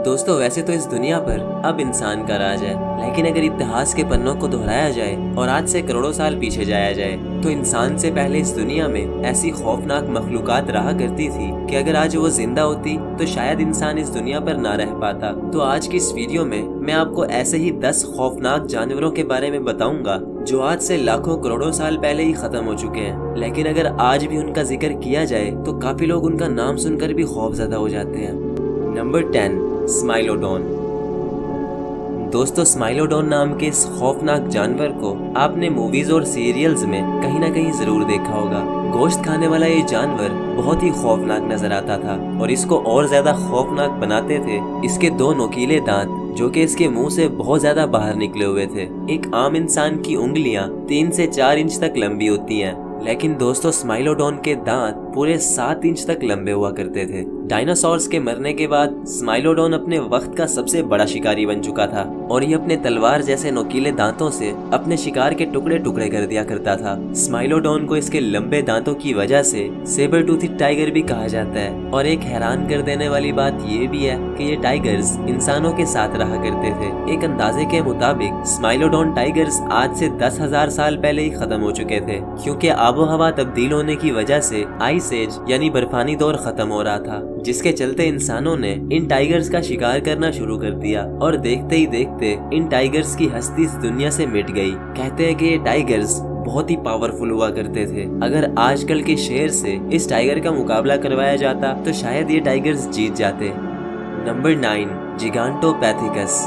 दोस्तों वैसे तो इस दुनिया पर अब इंसान का राज है, लेकिन अगर इतिहास के पन्नों को दोहराया जाए और आज से करोड़ों साल पीछे जाया जाए तो इंसान से पहले इस दुनिया में ऐसी खौफनाक मखलूकात रहा करती थी कि अगर आज वो जिंदा होती तो शायद इंसान इस दुनिया पर ना रह पाता। तो आज की इस वीडियो में मैं आपको ऐसे ही 10 खौफनाक जानवरों के बारे में बताऊंगा जो आज से लाखों करोड़ों साल पहले ही खत्म हो चुके हैं, लेकिन अगर आज भी उनका जिक्र किया जाए तो काफी लोग उनका नाम सुनकर भी खौफजदा हो जाते हैं। नंबर 10, स्माइलोडोन। दोस्तों स्माइलोडोन नाम के इस खौफनाक जानवर को आपने मूवीज और सीरियल्स में कहीं ना कहीं जरूर देखा होगा। गोश्त खाने वाला ये जानवर बहुत ही खौफनाक नजर आता था और इसको और ज्यादा खौफनाक बनाते थे इसके 2 नुकीले दांत जो कि इसके मुंह से बहुत ज्यादा बाहर निकले हुए थे। एक आम इंसान की उंगलियां 3 से 4 इंच तक लंबी होती हैं, लेकिन दोस्तों स्माइलोडोन के दांत पूरे 7 इंच तक लंबे हुआ करते थे। डायनासोर्स के मरने के बाद स्माइलोडोन अपने वक्त का सबसे बड़ा शिकारी बन चुका था और ये अपने तलवार जैसे नुकीले दांतों से अपने शिकार के टुकड़े टुकड़े कर दिया करता था। स्माइलोडोन को इसके लंबे दांतों की वजह से सेबर टूथड टाइगर भी कहा जाता है। और एक हैरान कर देने वाली बात ये भी है कि ये टाइगर्स इंसानों के साथ रहा करते थे। एक अंदाजे के मुताबिक स्माइलोडोन टाइगर्स आज से 10,000 साल पहले ही खत्म हो चुके थे, क्योंकि आबो हवा तब्दील होने की वजह से आइस एज यानी बर्फानी दौर खत्म हो रहा था, जिसके चलते इंसानों ने इन टाइगर्स का शिकार करना शुरू कर दिया और देखते ही देखते इन टाइगर्स की हस्ती इस दुनिया से मिट गई। कहते हैं कि ये टाइगर्स बहुत ही पावरफुल हुआ करते थे। अगर आजकल के शेर से इस टाइगर का मुकाबला करवाया जाता तो शायद ये टाइगर्स जीत जाते। नंबर 9, जिगांटोपैथिकस।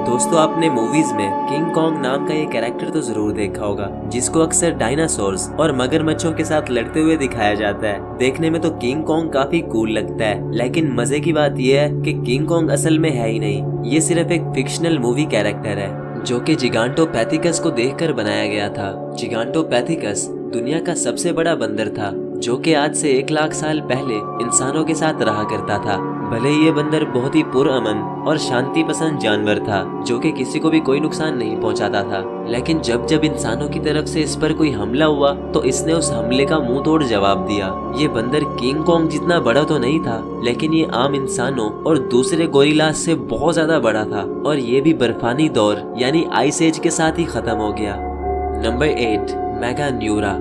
दोस्तों आपने मूवीज में किंग कॉन्ग नाम का ये कैरेक्टर तो जरूर देखा होगा, जिसको अक्सर डायनासोर्स और मगरमच्छों के साथ लड़ते हुए दिखाया जाता है। देखने में तो किंग कॉन्ग काफी कूल लगता है, लेकिन मजे की बात यह है कि किंग कॉन्ग असल में है ही नहीं। ये सिर्फ एक फिक्शनल मूवी कैरेक्टर है जो कि जिगांटोपैथिकस को देखकर बनाया गया था। जिगांटोपैथिकस दुनिया का सबसे बड़ा बंदर था जो कि आज से 1 लाख साल पहले इंसानों के साथ रहा करता था। भले ही ये बंदर बहुत ही पुरअमन और शांति पसंद जानवर था जो कि किसी को भी कोई नुकसान नहीं पहुंचाता था, लेकिन जब जब इंसानों की तरफ से इस पर कोई हमला हुआ तो इसने उस हमले का मुंह तोड़ जवाब दिया। ये बंदर किंग कॉन्ग जितना बड़ा तो नहीं था, लेकिन ये आम इंसानों और दूसरे गोरिल्लास से बहुत ज्यादा बड़ा था और ये भी बर्फानी दौर यानी आइस एज के साथ ही खत्म हो गया। नंबर 8, मेगान्यूरा।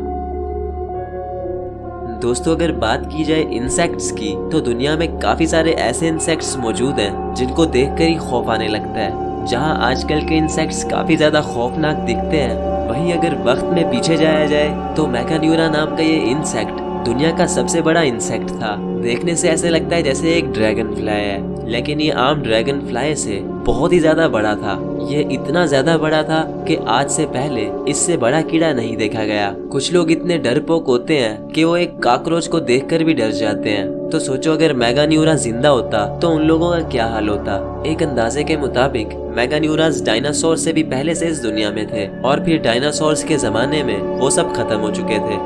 दोस्तों अगर बात की जाए इंसेक्ट्स की तो दुनिया में काफी सारे ऐसे इंसेक्ट्स मौजूद हैं जिनको देखकर ही खौफ आने लगता है। जहां आजकल के इंसेक्ट्स काफी ज्यादा खौफनाक दिखते हैं, वहीं अगर वक्त में पीछे जाया जाए तो मेगान्यूरा नाम का ये इंसेक्ट दुनिया का सबसे बड़ा इंसेक्ट था। देखने से ऐसे लगता है जैसे एक ड्रैगन फ्लाई है, लेकिन ये आम ड्रैगन फ्लाई से बहुत ही ज्यादा बड़ा था। ये इतना ज्यादा बड़ा था कि आज से पहले इससे बड़ा कीड़ा नहीं देखा गया। कुछ लोग इतने डरपोक होते हैं कि वो एक कॉकरोच को देखकर भी डर जाते हैं। तो सोचो अगर मेगान्यूरा जिंदा होता तो उन लोगों का क्या हाल होता। एक अंदाजे के मुताबिक मेगान्यूरास डायनासोर से भी पहले से इस दुनिया में थे और फिर डायनासोर्स के जमाने में वो सब खत्म हो चुके थे।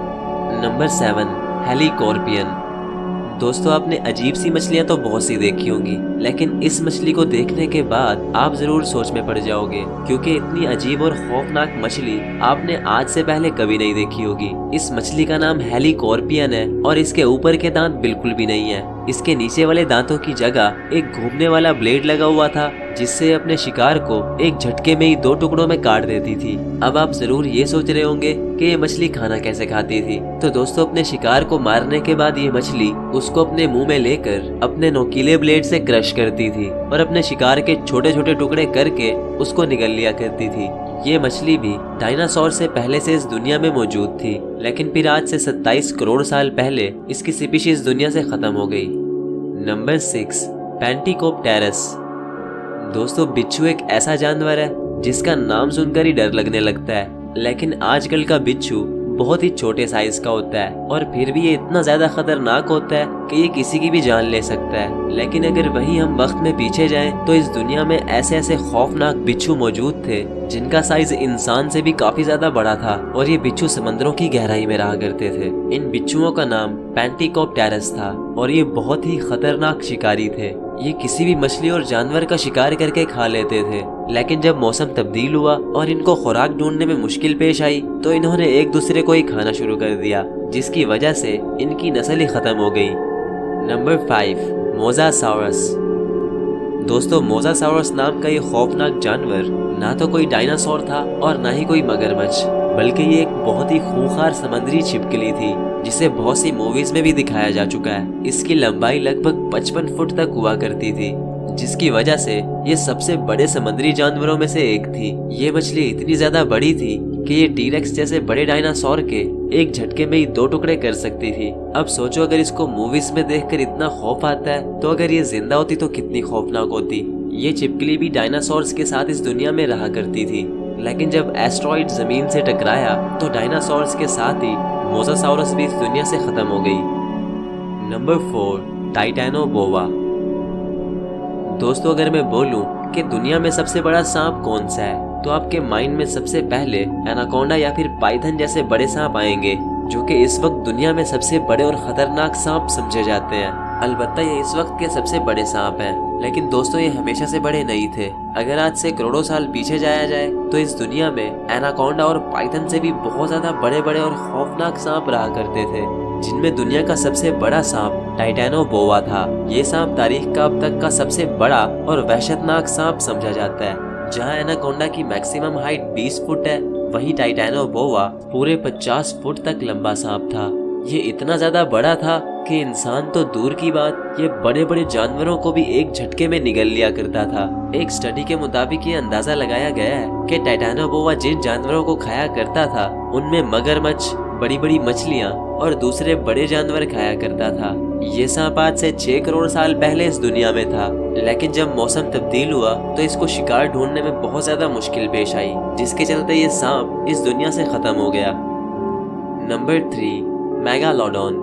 नंबर 7, हेलीकॉर्पियन। दोस्तों आपने अजीब सी मछलियां तो बहुत सी देखी होंगी, लेकिन इस मछली को देखने के बाद आप जरूर सोच में पड़ जाओगे, क्योंकि इतनी अजीब और खौफनाक मछली आपने आज से पहले कभी नहीं देखी होगी। इस मछली का नाम हेलीकॉर्पियन है और इसके ऊपर के दांत बिल्कुल भी नहीं है। इसके नीचे वाले दांतों की जगह एक घूमने वाला ब्लेड लगा हुआ था जिससे अपने शिकार को एक झटके में ही 2 टुकड़ों में काट देती थी। अब आप जरूर ये सोच रहे होंगे कि ये मछली खाना कैसे खाती थी। तो दोस्तों अपने शिकार को मारने के बाद ये मछली उसको अपने मुंह में लेकर अपने नोकीले ब्लेड से क्रश करती थी और अपने शिकार के छोटे छोटे टुकड़े करके उसको निगल लिया करती थी। ये मछली भी डायनासोर से पहले से इस दुनिया में मौजूद थी, लेकिन फिर आज से 27 करोड़ साल पहले इसकी स्पीशीज दुनिया से खत्म हो गई। नंबर 6, पैंटिकोप्टेरस। दोस्तों बिच्छू एक ऐसा जानवर है जिसका नाम सुनकर ही डर लगने लगता है, लेकिन आजकल का बिच्छू बहुत ही छोटे साइज का होता है और फिर भी ये इतना ज्यादा खतरनाक होता है कि ये किसी की भी जान ले सकता है। लेकिन अगर वही हम वक्त में पीछे जाएं तो इस दुनिया में ऐसे ऐसे खौफनाक बिच्छू मौजूद थे जिनका साइज इंसान से भी काफी ज्यादा बड़ा था और ये बिच्छू समंदरों की गहराई में रहा करते थे। इन बिच्छुओं का नाम पैंटिकोप्टेरस था और ये बहुत ही खतरनाक शिकारी थे। ये किसी भी मछली और जानवर का शिकार करके खा लेते थे, लेकिन जब मौसम तब्दील हुआ और इनको खुराक ढूंढने में मुश्किल पेश आई तो इन्होंने एक दूसरे को ही खाना शुरू कर दिया, जिसकी वजह से इनकी नस्ल ही खत्म हो गई। नंबर 5, मोसासाउरस। दोस्तों मोसासाउरस नाम का ये खौफनाक जानवर ना तो कोई डायनासोर था और ना ही कोई मगरमच्छ, बल्कि ये एक बहुत ही खूंखार समुद्री छिपकली थी जिसे बहुत सी मूवीज में भी दिखाया जा चुका है। इसकी लंबाई लगभग 55 फुट तक हुआ करती थी, जिसकी वजह से ये सबसे बड़े समुद्री जानवरों में से एक थी। ये मछली इतनी ज्यादा बड़ी थी कि ये टीरेक्स जैसे बड़े डायनासोर के एक झटके में ही 2 टुकड़े कर सकती थी। अब सोचो अगर इसको मूवीज में देखकर इतना खौफ आता है तो अगर ये जिंदा होती तो कितनी खौफनाक होती। ये छिपकली भी डायनासोर्स के साथ इस दुनिया में रहा करती थी, लेकिन जब एस्ट्रॉइड जमीन से टकराया तो डायनासोर्स के साथ ही मोसासाउरस भी इस दुनिया से खत्म हो गई। नंबर 4, टाइटैनोबोआ। दोस्तों अगर मैं बोलूं कि दुनिया में सबसे बड़ा सांप कौन सा है तो आपके माइंड में सबसे पहले एनाकोंडा या फिर पाइथन जैसे बड़े सांप आएंगे, जो कि इस वक्त दुनिया में सबसे बड़े और खतरनाक सांप समझे जाते हैं। अलबत्ता ये इस वक्त के सबसे बड़े सांप हैं, लेकिन दोस्तों ये हमेशा से बड़े नहीं थे। अगर आज से करोड़ों साल पीछे जाया जाए तो इस दुनिया में एनाकोंडा और पाइथन से भी बहुत ज्यादा बड़े बड़े और खौफनाक सांप रहा करते थे, जिनमें दुनिया का सबसे बड़ा सांप टाइटैनोबोआ था। ये सांप तारीख का अब तक का सबसे बड़ा और वहशतनाक सांप समझा जाता है। जहां एनाकोंडा की मैक्सिमम हाइट 20 फुट है, वहीं टाइटैनोबोआ पूरे 50 फुट तक लंबा सांप था। ये इतना ज्यादा बड़ा था कि इंसान तो दूर की बात, ये बड़े बड़े जानवरों को भी एक झटके में निगल लिया करता था। एक स्टडी के मुताबिक ये अंदाजा लगाया गया है कि टाइटैनोबोआ जिन जानवरों को खाया करता था उनमें मगरमच्छ, बड़ी बड़ी मछलियाँ और दूसरे बड़े जानवर खाया करता था। ये सांप आज से 6 करोड़ साल पहले इस दुनिया में था, लेकिन जब मौसम तब्दील हुआ तो इसको शिकार ढूंढने में बहुत ज्यादा मुश्किल पेश आई, जिसके चलते ये सांप इस दुनिया से खत्म हो गया। Number 3, megalodon.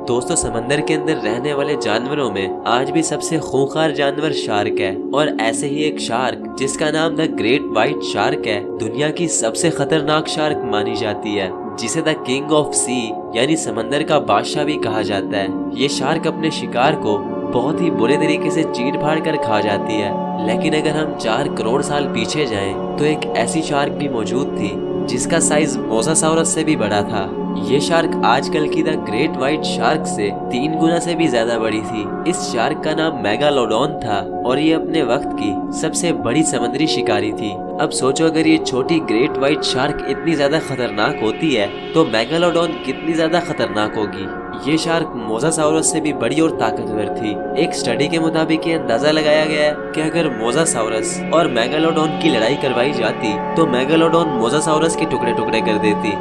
दोस्तों समंदर के अंदर रहने वाले जानवरों में आज भी सबसे खूंखार जानवर शार्क है, और ऐसे ही एक शार्क जिसका नाम द ग्रेट व्हाइट शार्क है दुनिया की सबसे खतरनाक शार्क मानी जाती है, जिसे द किंग ऑफ सी यानी समंदर का बादशाह भी कहा जाता है। ये शार्क अपने शिकार को बहुत ही बुरे तरीके से चीर फाड़ कर खा जाती है, लेकिन अगर हम 4 करोड़ साल पीछे जाएं तो एक ऐसी शार्क भी मौजूद थी जिसका साइज मोसासाउरस से भी बड़ा था। ये शार्क आजकल की द ग्रेट व्हाइट शार्क से 3 गुना से भी ज्यादा बड़ी थी। इस शार्क का नाम मेगालोडॉन था और ये अपने वक्त की सबसे बड़ी समुद्री शिकारी थी। अब सोचो अगर ये छोटी ग्रेट व्हाइट शार्क इतनी ज्यादा खतरनाक होती है तो मेगालोडॉन कितनी ज्यादा खतरनाक होगी। ये शार्क मोसासाउरस से भी बड़ी और ताकतवर थी। एक स्टडी के मुताबिक ये अंदाजा लगाया गया है कि अगर मोसासाउरस और मेगालोडॉन की लड़ाई करवाई जाती तो मेगालोडॉन मोसासाउरस के टुकड़े टुकड़े कर देती।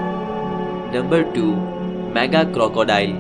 Number 2, mega crocodile.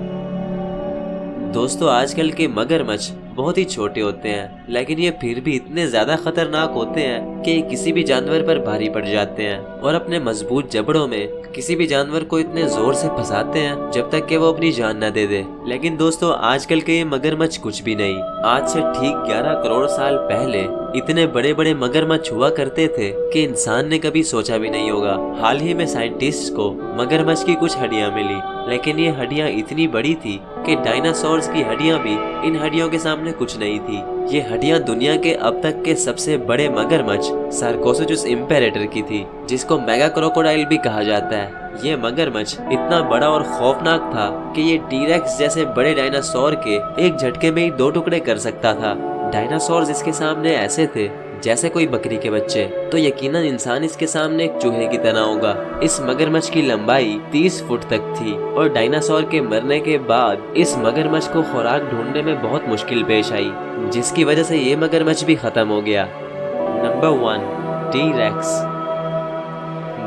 दोस्तों आजकल के मगरमच्छ बहुत ही छोटे होते हैं, लेकिन ये फिर भी इतने ज्यादा खतरनाक होते हैं कि किसी भी जानवर पर भारी पड़ जाते हैं और अपने मजबूत जबड़ों में किसी भी जानवर को इतने जोर से फंसाते हैं जब तक कि वो अपनी जान न दे दे। लेकिन दोस्तों आजकल के ये मगरमच्छ कुछ भी नहीं। आज से ठीक 11 करोड़ साल पहले इतने बड़े बड़े मगरमच्छ हुआ करते थे कि इंसान ने कभी सोचा भी नहीं होगा। हाल ही में साइंटिस्ट को मगरमच्छ की कुछ हड्डियां मिली, लेकिन ये हड्डियां इतनी बड़ी थी कि डायनासोर्स की हड्डियां भी इन हड्डियों के सामने कुछ नहीं थी। ये हड्डियां दुनिया के अब तक के सबसे बड़े मगरमच्छ सार्कोसोजुस इम्पेरेटर की थी, जिसको मेगा क्रोकोडाइल भी कहा जाता है। ये मगरमच्छ इतना बड़ा और खौफनाक था कि ये टीरेक्स जैसे बड़े डायनासोर के एक झटके में ही 2 टुकड़े कर सकता था। डायनासोर इसके सामने ऐसे थे जैसे कोई बकरी के बच्चे, तो यकीनन इंसान इसके सामने एक चूहे की तरह होगा। इस मगरमच्छ की लंबाई 30 फुट तक थी और डायनासोर के मरने के बाद इस मगरमच्छ को खुराक ढूंढने में बहुत मुश्किल पेश आई, जिसकी वजह से ये मगरमच्छ भी खत्म हो गया। Number 1, T-rex.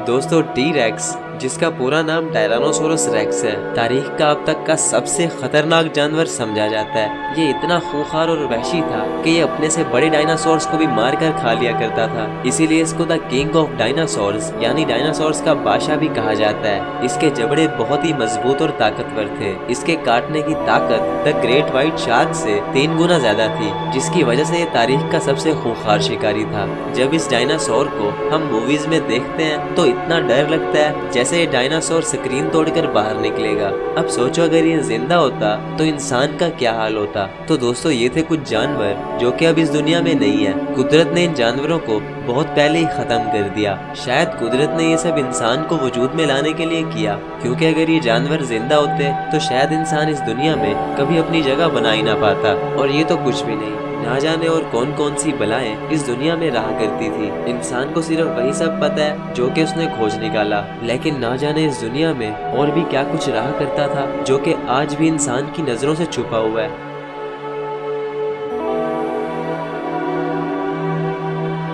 दोस्तों टी-रेक्स, जिसका पूरा नाम टायरानोसोरस रेक्स है, तारीख का अब तक का सबसे खतरनाक जानवर समझा जाता है। ये इतना खूंखार और वहशी था कि ये अपने से बड़े डायनासोर्स को भी मार कर खा लिया करता था। इसीलिए इसको द किंग ऑफ डायनासोर्स यानी डायनासोर्स का बादशाह भी कहा जाता है। इसके जबड़े बहुत ही मजबूत और ताकतवर थे। इसके काटने की ताकत द ग्रेट व्हाइट शार्क से 3 गुना ज्यादा थी, जिसकी वजह से ये तारीख का सबसे खूंखार शिकारी था। जब इस डायनासोर को हम मूवीज में देखते हैं तो इतना डर लगता है जैसे ये डायनासोर स्क्रीन तोड़कर बाहर निकलेगा। अब सोचो अगर ये जिंदा होता तो इंसान का क्या हाल होता। तो दोस्तों ये थे कुछ जानवर जो कि अब इस दुनिया में नहीं है। कुदरत ने इन जानवरों को बहुत पहले ही खत्म कर दिया। शायद कुदरत ने ये सब इंसान को वजूद में लाने के लिए किया, क्योंकि अगर ये जानवर जिंदा होते तो शायद इंसान इस दुनिया में कभी अपनी जगह बना ही ना पाता। और ये तो कुछ भी नहीं, ना जाने और कौन कौन सी बलाएं इस दुनिया में रहा करती थी। इंसान को सिर्फ वही सब पता है जो कि उसने खोज निकाला, लेकिन ना जाने इस दुनिया में और भी क्या कुछ रहा करता था जो कि आज भी इंसान की नजरों से छुपा हुआ है।